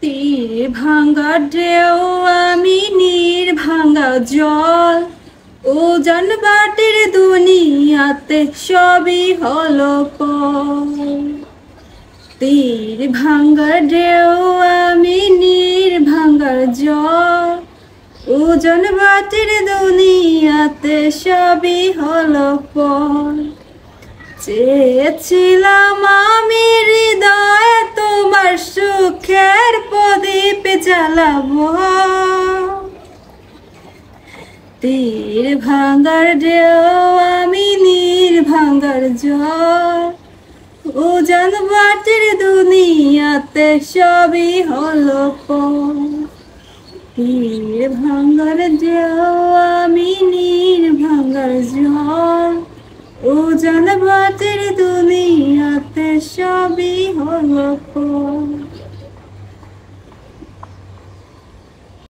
তীর ভাঙা ঢেউ আমি নীর ভাঙা জল উজান বাটির দুনিয়াতে সবই হলো পর। তীর ভাঙা ঢেউ আমি নীর ভাঙার জল উজান বাটির দুনিয়াতে সবই হলো পর। চেয়েছিলাম আমি হৃদয়ে তোমার সুখের প্রদীপ জ্বালাবো, তীর ভাঙার ঢেউ আমি নীর ভাঙার জল উজান বাটির দুনিয়াতে সবই হলো পর। তীর ভাঙার ঢেউ আমি নীর ভাঙার জল উজান বাটির দুনিয়াতে সবই হলো পর।